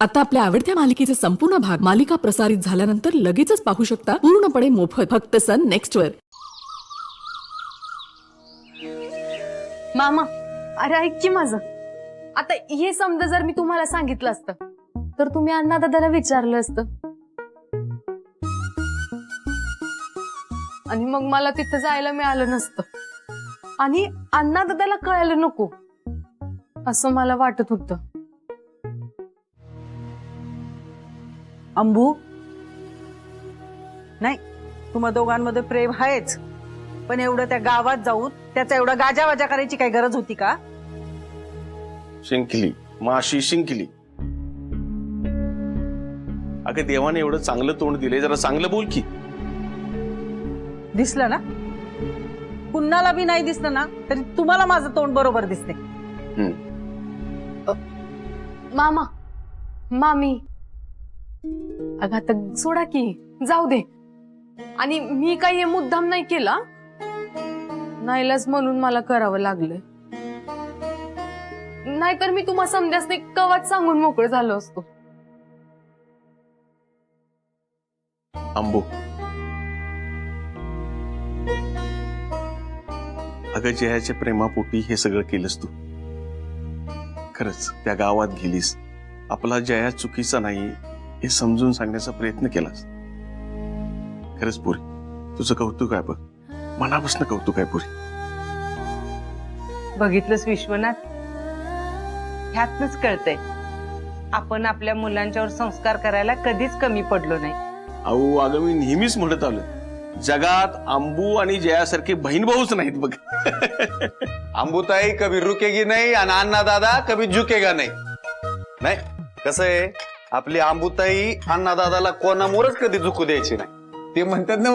आता आपल्या आवडत्या मालिकेचे संपूर्ण भाग मालिका प्रसारित झाल्यानंतर लगेचच पाहू शकता पूर्णपणे मोफत फक्त सन नेक्स्ट वर. मामा, अरे ऐक की माझं. आता हे समजा जर मी तुम्हाला सांगितलं असतं तर तुम्ही अण्णा दादाला विचारलं असतं आणि मग मला तिथं जायला मिळालं नसतं आणि अण्णा दादाला कळायला नको असं मला वाटत होतं. अंबू, नाही तुम्हा दोघांमध्ये प्रेम आहेच, पण एवढं त्या गावात जाऊन त्याचा एवढा गाजावाजा करायची काय गरज होती का? शिंकली माशी शिंकली. अगं देवाने एवढं चांगलं तोंड दिले, जरा चांगलं बोल की. दिसलं ना? कुणाला बी नाही दिसलं ना तरी तुम्हाला माझं तोंड बरोबर दिसते. मामा, मामी, अगं आता सोडा की, जाऊ दे. आणि मी काही हे मुद्दाम नाही केला, नाईलाज म्हणून मला करावं लागलं. नाहीतर मी तुम्हा समजासने कवाच सांगून मोकळं झालो असतो. अंबू, अगं जयाच्या प्रेमापोटी हे सगळं केलंस तू. खरंच त्या गावात गेलीस, आपला जया चुकीचा नाही हे समजून सांगण्याचा प्रयत्न केलास. खरंच पुरी, तुझं कौतुक आहे बघ, मनापासून कौतुक आहे पुरी. बघितलंस विश्वनाथ, ह्यातनच कळतंय आपण आपल्या मुलांच्यावर संस्कार करायला कधीच कमी पडलो नाही. अहो अगं मी नेहमीच म्हणत आलो, जगात अंबू आणि जयासारखे बहीण भाऊच नाहीत बघ. अंबुताई कभी रुकेगी नहीं आणि अण्णा दादा कभी झुकेगा नहीं. नाही कसं आहे, आपली अंबुताई अण्णा दादाला कोणामोरच कधी झुकू द्यायची नाही. ते म्हणतात ना,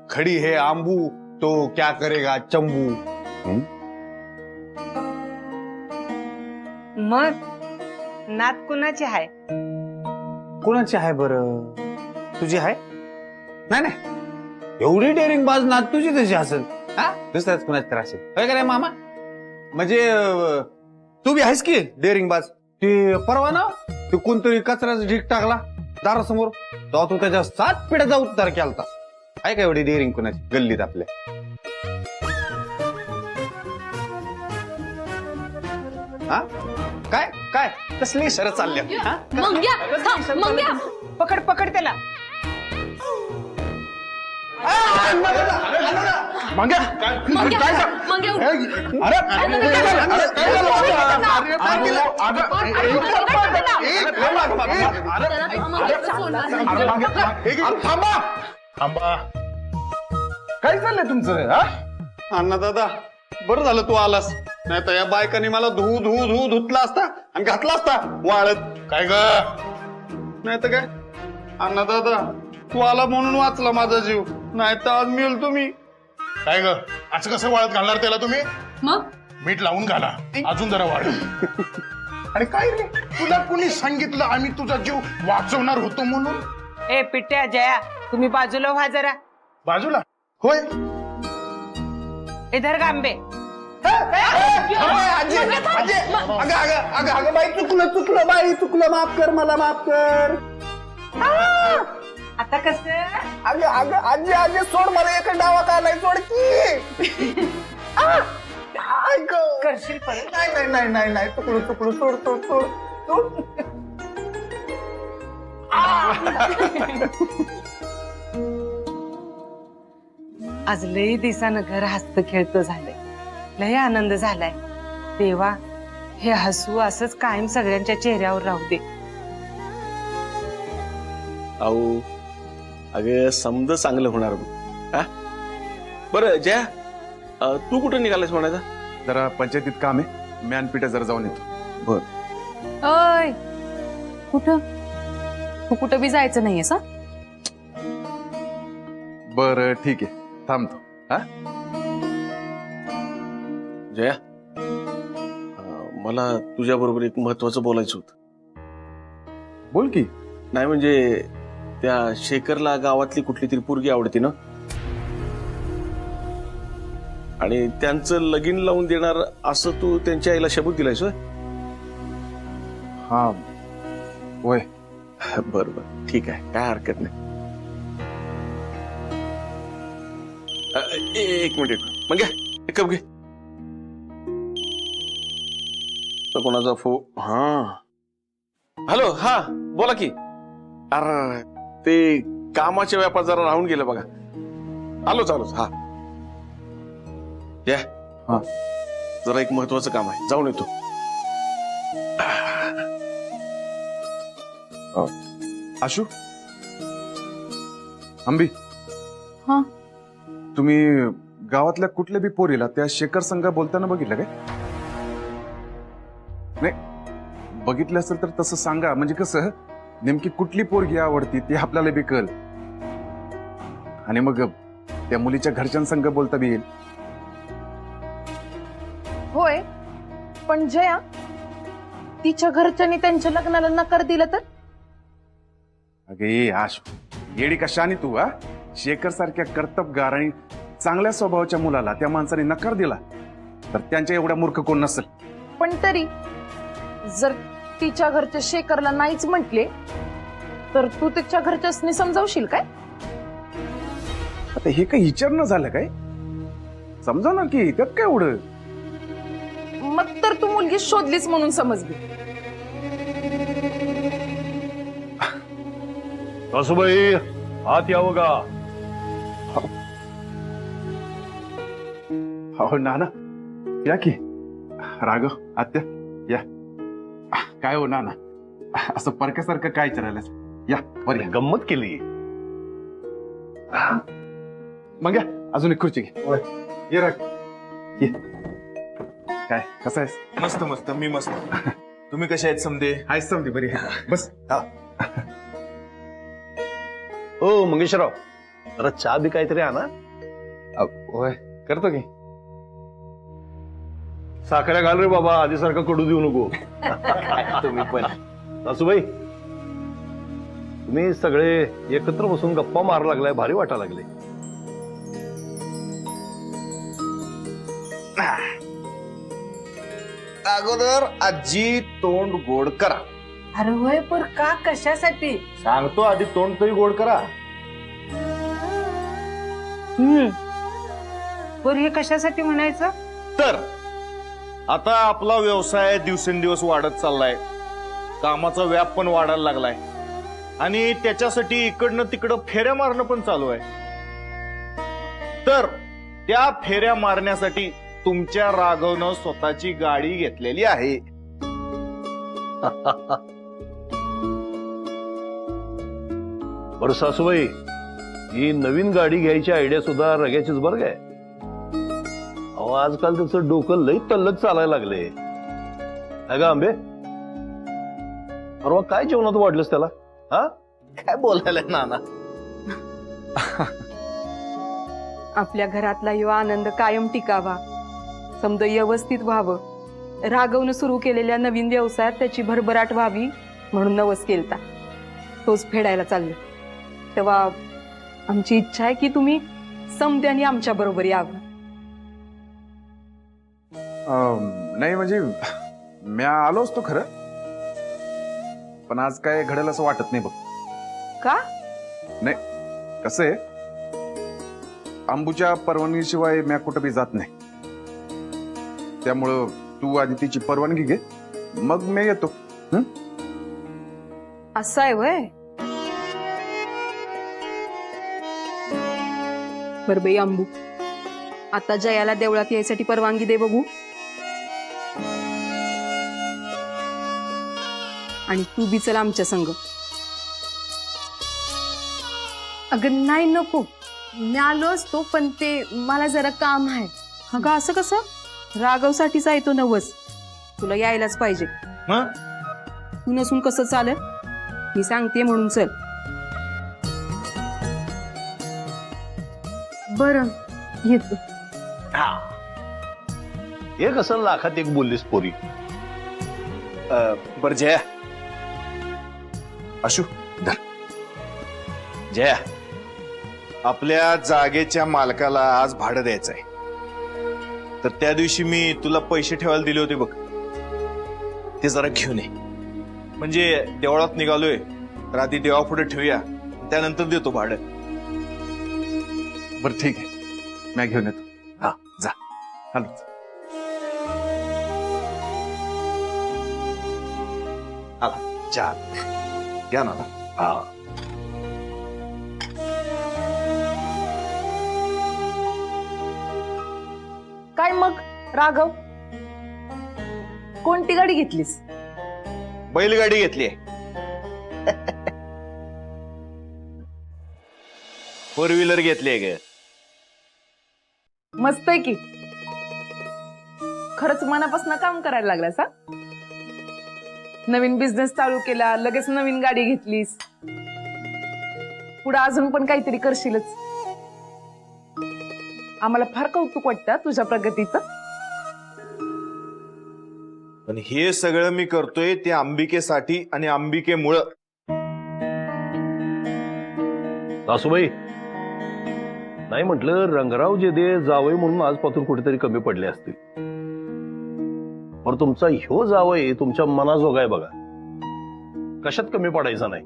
खडी हे आंबू तो क्या करेगा चंबू. मग नात कुणाची आहे? कोणाची आहे बरं? तुझी आहे? नाही नाही, एवढी डेअरिंग बाज नात तुझी तशी असेल. हा, दुसऱ्याच कुणाची तर असेल. होय का रे मामा? म्हणजे तू बी आहेस की डेअरिंग बाज. ते परवा ना, ते कोणतरी कचऱ्याचा ढीक टाकला दारासमोर, तेव्हा तू त्याच्या 7 पिढ्याचा उद्धार केलता. आहे का एवढी डेअरिंग कुणाची गल्लीत आपल्या? हा काय काय कसली शरत चालल्या? पकड पकड त्याला. थांबा, काय चाललंय तुमचं? अण्णा दादा, बरं झालं तू आलास, नाही तर या बायकांनी मला धू धू धू धुतला असता आणि घातला असता वाळत. काय ग? नाही तर काय अण्णा दादा, तू आला म्हणून वाचला माझा जीव, नाही तर आज मिळेल तुम्ही. काय ग, असं कसं वाळत घालणार त्याला तुम्ही? मग मीठ लावून घाला, अजून जरा वाढ. आणि काय रे, तुला कुणी सांगितलं आम्ही तुझा जीव वाचवणार होतो म्हणून? ए पिट्या जया, तुम्ही बाजूला व्हा जरा. बाजूला होय. इधर गांबे. अगं बाई, चुकलं बाई, चुकलं, माफ कर मला, माफ कर. आता कसं? अगं आजी आजी सोड मला, एक डावात आलाय, सोड की. करशील परत? नाही, चुकलो, सोड. आज लई दिवसानं घर हसत खेळत झालंय, लय आनंद झालाय. देवा, हे हसू असंच कायम सगळ्यांच्या चेहऱ्यावर राहू दे. अहो अगं समज चांगलं होणार बघ. हा बरं जया, तू कुठं निघालायस म्हणायचा? जरा पंचायतीत काम आहे, म्यानपीठ जरा जाऊन येतो. अय, कुठं? तू कुठं बी जायचं नाहीये सा? बरं ठीक आहे, थांबतो. हा जया, मला तुझ्या बरोबर एक महत्वाचं बोलायचं होतं. बोल की. नाही म्हणजे त्या शेखरला गावातली कुठली तरी पोरगी आवडते ना, आणि त्यांचं लगीन लावून देणार असं तू त्यांच्या आईला शब्द दिलायस होय? हा, होय. बर बर ठीक आहे, काय हरकत नाही. एक मिनिट मग घ्या, एक कप घे. तर कोणाचा हा हॅलो, हा बोला की. अरे ते कामाच्या व्यापार जरा राहून गेलं बघा. आलोच आलोच. हा या. हा. जरा एक महत्वाचं काम आहे, जाऊन येतो. आशू, अंबी, हा. तुम्ही गावातल्या कुठल्या बी पोरीला त्या शेखर संघ बोलताना बघितलं काय? नाही, बघितलं असेल तर तसं सांगा, म्हणजे कसं नेमकी कुठली पोरगी आवडती ते आपल्याला बी कळेल आणि मग त्या मुलीच्या घरच्यांसंग बोलता बी येईल. होय, पण जया तिच्या घरच्यांनी त्यांच्या लग्नाला नकार दिला तर? अगे आशू, येडी कशाने तू हा? शेखर सारख्या कर्तबगार आणि चांगल्या स्वभावाच्या मुलाला त्या माणसाने नकार दिला तर त्यांच्या एवढ्या मूर्ख कोण नसेल. पण तरी जर तिच्या घरचे शेखरला नाहीच म्हटले तर तू तिच्या घरच्यासनी समजावशील काय? आता हे काही विचारणं झालं काय? समजा ना की त्यात काय एवढं. मग तर तू मुलगी शोधलीच म्हणून समज घे. सासूबाई, आत यावं का? हो नाना, या की. राघव, आत्या या. काय हो नाना, असं परक्यासारखं काय विचारायला? या बरं या. गंमत केली. मग या, अजून एक खुर्ची घे. ये राग, ये. काय कसं आहेस? मस्त मस्त, मी मस्त. तुम्ही कशा आहेत समदे? आहेस समधी बरी आहे. बस. हो मंगेशराव, जरा चहा बी काहीतरी आणा. होय, करतो की. साखऱ्या घाल रे बाबा, आधीसारखं कडू देऊ नको. तुम्ही पण. सासूबाई, तुम्ही सगळे एकत्र बसून गप्पा मारा लागलाय, भारी वाटा लागले. अगोदर आजी तोंड गोड करा. अरे होय, पण का कशासाठी? सांगतो, आधी तोंड तरी गोड करा. बरं, हे कशासाठी म्हणायचं? तर आता आपला व्यवसाय दिवसेंदिवस वाढत चाललाय, कामाचा व्याप पण वाढायला लागलाय आणि त्याच्यासाठी इकडनं तिकडं फेऱ्या मारणं पण चालू आहे. तर त्या फेऱ्या मारण्यासाठी तुमच्या राघवनं स्वतःची गाडी घेतलेली आहे. बरं सासूबाई, ही नवीन गाडी घ्यायची आयडिया सुद्धा रग्याचीच बरं काय. अहो, आजकाल त्याचं डोकं लई तल्लक चालायला लागले. का आंबे, परवा काय जेवणात वाढलंस त्याला? हा, काय बोलायला नाना? आपल्या घरातला यो आनंद कायम टिकावा, समजा व्यवस्थित व्हावं, राघवनं सुरू केलेल्या नवीन व्यवसायात त्याची भरभराट व्हावी म्हणून नवस केलता. तोच फेडायला चाललो. तेव्हा आमची इच्छा आहे की तुम्ही समद्याने आमच्या बरोबर यावं. नाही म्हणजे मी आलो असतो खरं, पण आज काय घडेल असं वाटत नाही बघ. का? नाही, कसं आहे, अंबूच्या परवानगीशिवाय मी कुठं बी जात नाही. त्यामुळं तू आधी तिची परवानगी घे, मग मी येतो. असं आहे वय. बर बाई अंबू, आता जयाला देवळात यायसाठी परवानगी दे बघू. आणि तू बी चल आमच्या संग. अगं नाही, नको, मी आलो असतो पण ते मला जरा काम आहे. अगं असं कसं? राघवसाठीच आहे तो नवस, तुला यायलाच पाहिजे. मग तू नसून कसं चालेल? मी सांगते म्हणून चल. बरं, येतो. हा, हे कसं लाखात एक बोललीस पोरी. बर जया, आशू धर. जया, आपल्या जागेच्या मालकाला आज भाडं द्यायचंय, तर त्या दिवशी मी तुला पैसे ठेवायला दिले होते बघ, ते जरा घेऊन ये. म्हणजे देवळात निघालोय तर आधी देवापुढे ठेवूया, त्यानंतर देतो भाडं. बरं ठीक आहे, मी घेऊन येतो. हा जा. हॅलो. चहा घ्या ना. हा. काय मग राघव, कोणती गाडी घेतलीस? बैलगाडी घेतली. फोर व्हीलर घेतली आहे ग. मस्त आहे की. खरंच मनापासून काम करायला लागलास हा? नवीन बिझनेस चालू केला, लगेच नवीन गाडी घेतलीस, पुढे अजून पण काहीतरी करशीलच. आम्हाला फार कौतुक वाटतं तुझ्या प्रगतीचं. पण हे सगळं मी करतोय ते अंबिकेसाठी आणि अंबिकेमुळं. सासूबाई, नाही म्हटलं रंगराव जे दे जावई म्हणून आजपासून कुठेतरी कमी पडले असतील. पण तुमचा ह्यो जावई तुमच्या मनाजोगा आहे बघा, कशात कमी पडायचा नाही.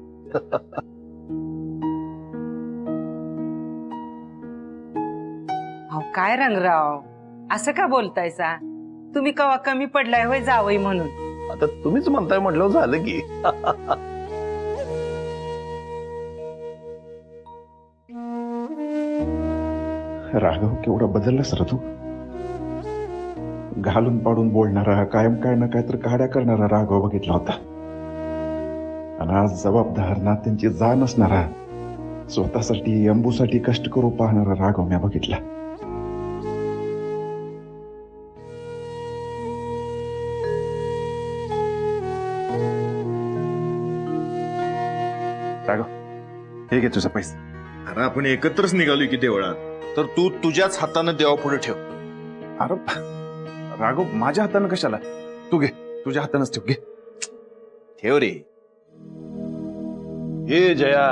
अहो काय रंगराव, असं का बोलतायसा? तुम्ही कवा कमी पडलाय होय जावई म्हणून? आता तुम्हीच म्हणताय म्हटलं झालं की. राघव केवढा बदललास रा तू. घालून पाडून बोलणारा, कायम काय ना काय तर काड्या करणारा राघव बघितला होता. आणि आज जबाबदार, नात्यांची जाण असणारा, स्वतःसाठी अंबूसाठी कष्ट करू पाहणारा राघव मी बघितला. राघव, हे घे तुझा पैसा. अरे आपण एकत्रच निघालोय की देवळात, तर तू तुझ्याच हातानं देवापुढे ठेव. अरे राघव, माझ्या हातानं कशाला? तू घे, तुझ्या हातानंच ठेव. घे, ठेव रे. हे जया,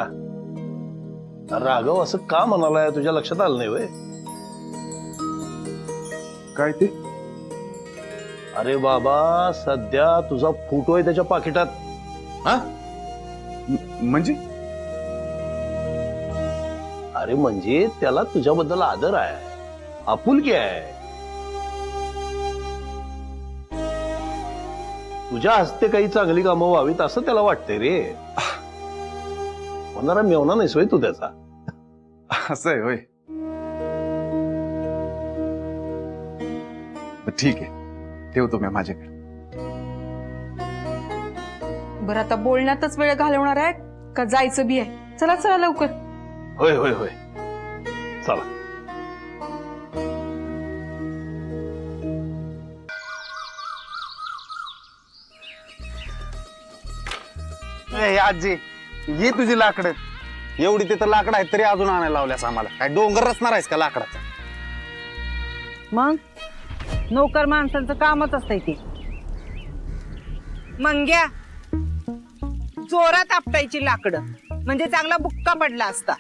राघव असं का म्हणालाय तुझ्या लक्षात आलं नाही होय? काय ते? अरे बाबा, सध्या तुझा फोटो आहे त्याच्या पाकिटात. हा? म्हणजे? अरे म्हणजे त्याला तुझ्याबद्दल आदर आहे, आपुलकी आहे. तुझ्या हस्ते काही चांगली कामं व्हावीत असं त्याला वाटतंय रे. म्हणणारा मेवना नाहीस होय तू त्याचा. असं आहे होय. ठीक आहे, ठेवतो मी माझ्याकडे. बरं, आता बोलण्यातच वेळ घालवणार आहे का जायचं बी आहे? चला चला लवकर. होय होय होय, चला. आजी, ये तुझी लाकडं. एवढी तिथं लाकडं आहेत तरी अजून आणायला लावल्यास आम्हाला. काय डोंगर रचणार आहेस का लाकडाचा? मग नोकर माणसांचं कामच असतंय ते. मंग्या, जोरात आपटायची लाकडं, म्हणजे चांगला बुक्का पडला असता.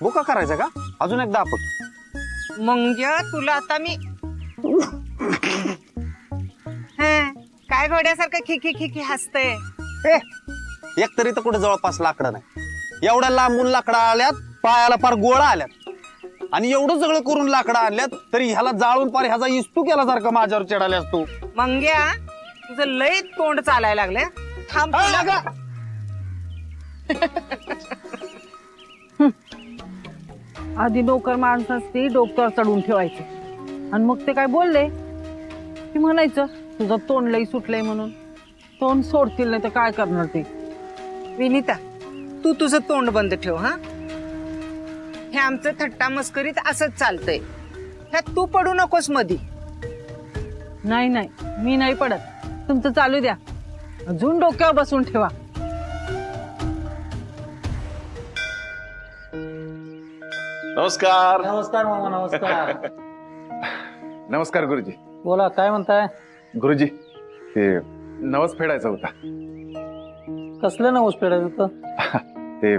बुका करायचा का? अजून एकदा आपण. मंग्या, तुला आता मी काय घोड्यासारखं खिखी खिखी हसतय. एक तरी तर कुठे जवळपास लाकडं नाही. एवढ्या लांबून लाकडं आल्यात, पायाला फार गोळा आल्यात, आणि एवढं सगळं करून लाकडं आणल्यात तरी ह्याला जाळून पार ह्याचा इस्तू केल्यासारखं माझ्यावर चिडाल्यास तू. मंग्या, तुझं लय तोंड चालायला लागलंय. थांब. आधी नोकर माणसाच ते डोक्यावर चढून ठेवायचे, आणि मग ते काय बोलले की म्हणायचं तुझं तोंड लई सुटलंय म्हणून. तोंड सोडतील नाही तर काय करणार ते. विनीता, तू तुझं तोंड बंद ठेव. हा, हे आमचं थट्टा मस्करीत असंच चालतंय. ह्यात तू पडू नकोस मधी. नाही नाही, मी नाही पडत. तुमचं चालू द्या, अजून डोक्यावर बसून ठेवा. नमस्कार. नमस्कार मामा, नमस्कार. नमस्कार गुरुजी. बोला, काय म्हणताय? गुरुजी, ते नवस फेडायचा होता. कसलं नवस फेडायचं होतं? ते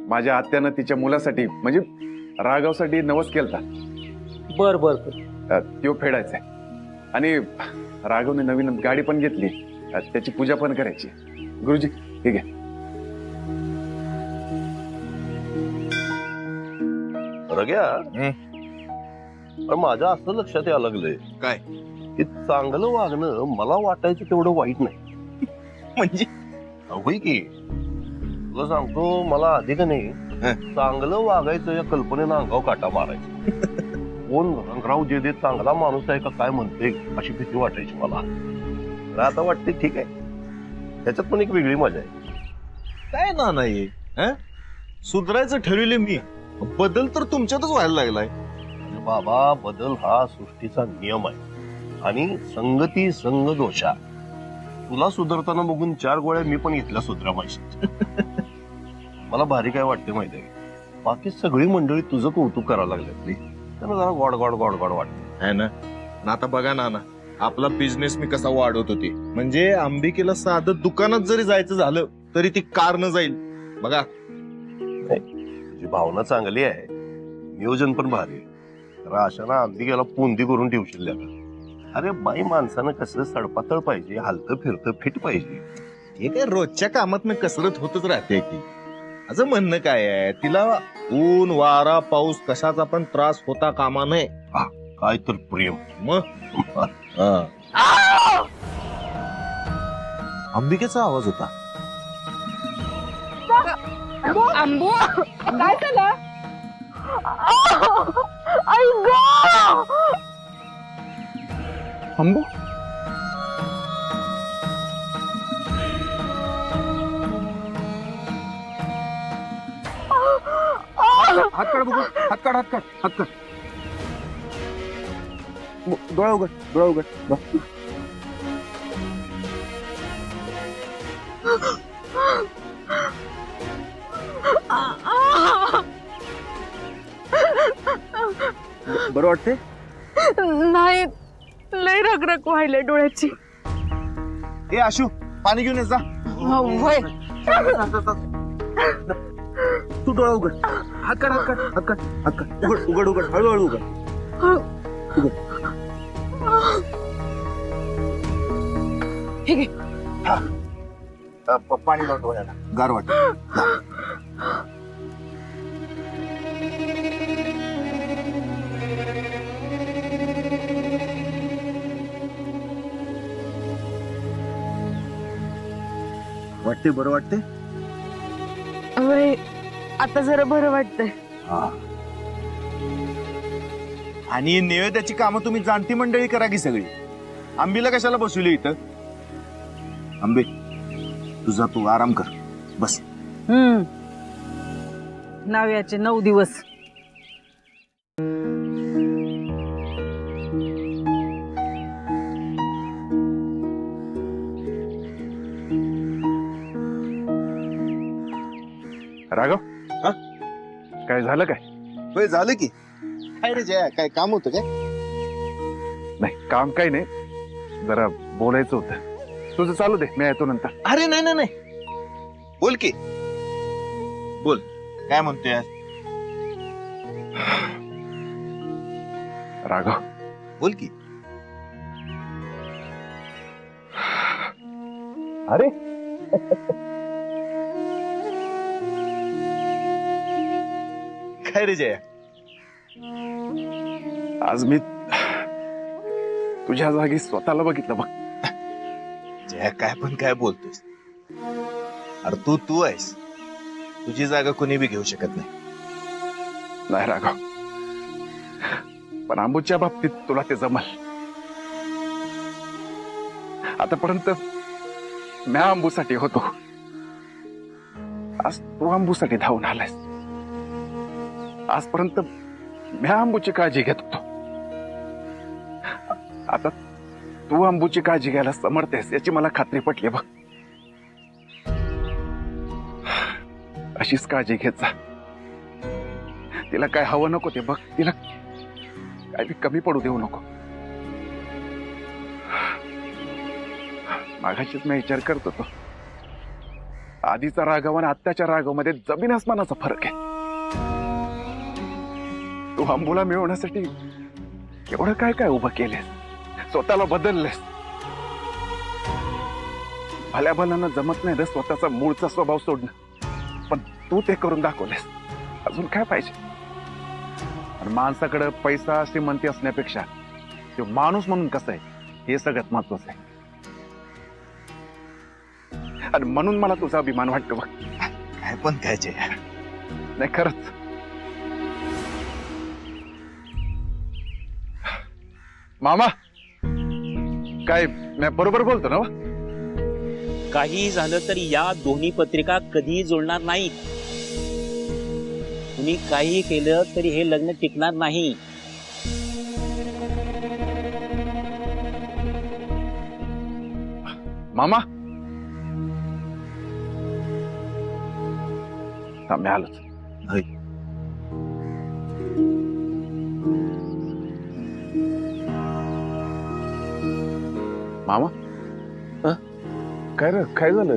माझ्या आत्यानं तिच्या मुलासाठी म्हणजे राघवसाठी नवस केलता. बर बर बर. तो फेडायचा आहे. आणि राघवने नवीन गाडी पण घेतली, आज त्याची पूजा पण करायची. गुरुजी ठीक आहे. रग्या पण माझ्या असं लक्षात यायला लागलंय काय? की चांगलं वागणं मला वाटायचं तेवढं वाईट नाही. म्हणजे होय की तुला सांगतो, मला आधी का नाही चांगलं वागायचं या कल्पनेनं अंगाव काटा मारायचं. कोण रंगराव जे दे चांगला माणूस आहे का काय म्हणते अशी भीती वाटायची मला. तर आता वाटते ठीक आहे, त्याच्यात पण एक वेगळी मजा आहे. काय ना नाही सुधारायचं ठरविले मी, बदल तर तुमच्यातच व्हायला लागलाय. अरे बाबा, बदल हा सृष्टीचा नियम आहे आणि संगती संग दोषा. तुला सुधारताना बघून 4 गोळ्या मी पण घेतल्या सुधरा माहिती. मला भारी काय वाटते माहिती आहे, बाकी सगळी मंडळी तुझं कौतुक करायला लागली, त्यांना जरा गोड गोड गोड गोड वाटते है ना. आता बघा ना आपला बिझनेस मी कसा वाढवत होते. म्हणजे अंबिकेला साधं दुकानात जरी जायचं झालं तरी ती कार न जाईल. बघा तुझी भावना चांगली आहे, नियोजन पण भारी आहे. तर अशा ना अंबिकेला पुंदी करून ठेवशील त्याला. अरे बाई, माणसानं कसं सडपातळ पाहिजे, हलतं फिरतं फिट पाहिजे. हे काय रोजच्या कामात कसरत होतच राहते की. असं म्हणणं काय आहे, तिला ऊन वारा पाऊस कशाचा पण त्रास होता कामा नये. काय तर प्रेम. मग अंबिकेचा आवाज होता. आंबू काय झालं? अंबू हात काढ बघू. हात काढ हात काढ हात काढ. डोळा उघड डोळा उघड. बस. बरं वाटते? नाही, लय रगरग व्हायलंय डोळ्याची. ए आशू, पाणी घेऊन ये जा. होय. तू डोळा उघड. हात काढ हात काढ हात काढ हात काढ. उघड उघड उघड हळूहळू उघड. हे घे. पाणी लावून डोळ्याला गार वाटत. वाटते बरं वाटते. होय, आता जरा बरं वाटतंय. आणि नैवेद्याची कामं तुम्ही जाणती मंडळी करा की सगळी. आंबीला कशाला बसवली इथं? आंबे, तुझा तू आराम कर, बस. नाव्याचे 9 दिवस. राघव काय झालं काय? होय झालं की. काय रे जया, काय काम होतं काय? नाही काम काही नाही, जरा बोलायचं होतं. तुझं चालू दे, मी येतो नंतर. अरे नाही नाही नाही, बोल की बोल. काय म्हणतोय? राघव बोल की. अरे काय रे जया? आज मी तुझ्या जागी स्वतःला बघितलं बघ. जया काय पण काय बोलतोस? अरे तू आहेस, तुझी जागा कोणी बी घेऊ शकत नाही. नाही राघव, पण आंबूच्या बाबतीत तुला ते जमल. आतापर्यंत मी आंबूसाठी होतो, आज तू आंबूसाठी धावून आलायस. आजपर्यंत मी आंबूची काळजी घेत होतो, आता तू आंबूची काळजी घ्यायला समर्थ आहेस याची मला खात्री पटली बघ. अशीच काळजी घेत जा. तिला काय हवं नको ते बघ, तिला काय बी कमी पडू देऊ नको. मागाशीच मी विचार करत होतो, आधीचा राघव आणि आत्ताच्या राघवमध्ये जमीन आसमानाचा फरक आहे. तू आंबूला मिळवण्यासाठी एवढं काय काय उभं केलेस, स्वतःला बदललेस. भल्या भल्यानं जमत नाही रे स्वतःचा मूळचा स्वभाव सोडणं, पण तू ते करून दाखवलेस. अजून काय पाहिजे? आणि माणसाकडे पैसा श्रीमंती असण्यापेक्षा तो माणूस म्हणून कसा आहे हे सगळ्यात महत्वाचं आहे. आणि म्हणून मला तुझा अभिमान वाटतो बघ. काय पण त्याचे नाही खरंच. मामा काय मी बरोबर बोलतो ना? काही झालं तरी या दोन्ही पत्रिका कधीही जुळणार नाहीत. तुम्ही काही केलं तरी हे लग्न टिकणार नाही. मामा मी आलोच. मामा काय रे काय झालं?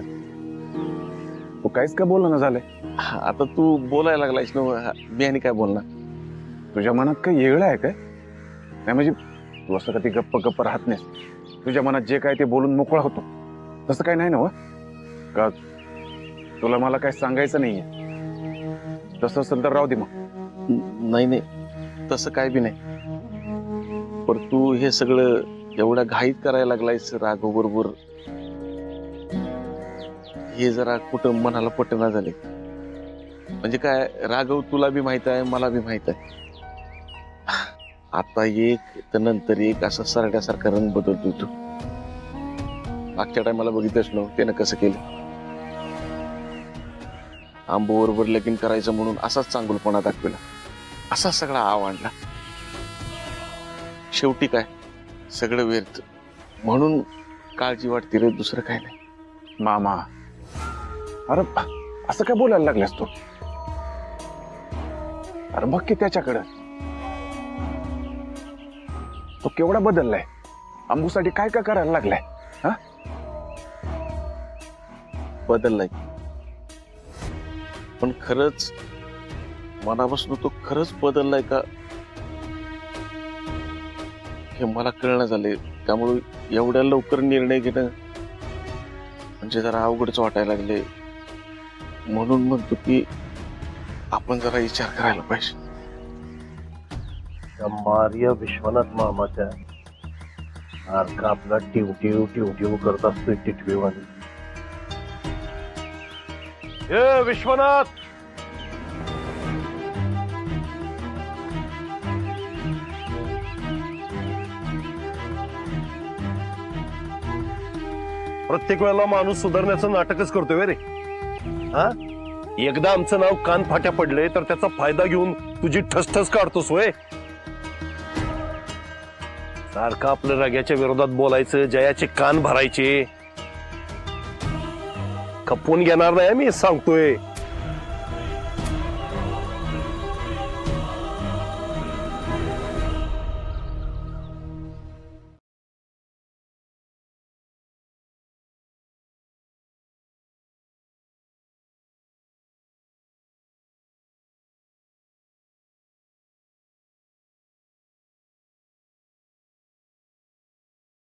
तू काहीच का बोलणं ना झालंय? आता तू बोलायला लागलायस ना, मी आणि काय बोलणार? तुझ्या मनात काही येगळं आहे काय? नाही म्हणजे तू असं कधी गप्प गप्प राहत नाहीस. तुझ्या मनात जे काय ते बोलून मोकळा होतो, तसं काय नाही ना? हो का तुला मला काय सांगायचं नाहीये? तसं असेल तर राहू दे मग. नाही नाही, तसं काय बी नाही. पण तू हे सगळं एवढ्या घाईत करायला लागलायस राघव बरोबर, हे जरा कुठं मनाला पटना झाले. म्हणजे काय, राघव तुला बी माहित आहे, मला बी माहित आहे. आता एक तर नंतर एक असा सरड्यासारखा रंग बदलतो तू. मागच्या टायमाला बघितलंच नव्हतं त्यानं कसं केलं. आंबो बरोबर लगीन करायचं म्हणून असाच चांगुलपणा दाखवला, असा सगळा आव आणला. शेवटी काय सगळं व्यर्थ. म्हणून काळजी वाटते रे, दुसरं काय नाही. मामा अरे असं काय बोलायला लागलास तू? अरे बघ की त्याच्याकडं, तो केवढा बदललाय. अंबूसाठी काय काय करायला लागलाय? हा बदललाय, पण खरंच मनापासून तो खरंच बदललाय का हे मला कळणं झालंय. त्यामुळे एवढ्या लवकर निर्णय घेणं म्हणजे जरा अवघडच वाटायला लागले. म्हणून म्हणतो की आपण जरा विचार करायला पाहिजे. त्या मारिया विश्वनाथ मामाच्या सारखा आपला टिव करत असतोय टिटवीवाणी. ए विश्वनाथ, प्रत्येक वेळेला माणूस सुधारण्याचं नाटकच करतोय रे. हा, एकदा आमचं नाव कान फाट्या पडले तर त्याचा फायदा घेऊन तुझी ठसठस काढतोस होय. सारखं आपल्या राग्याच्या विरोधात बोलायचं, जयाचे कान भरायचे. खपवून घेणार नाही मी सांगतोय.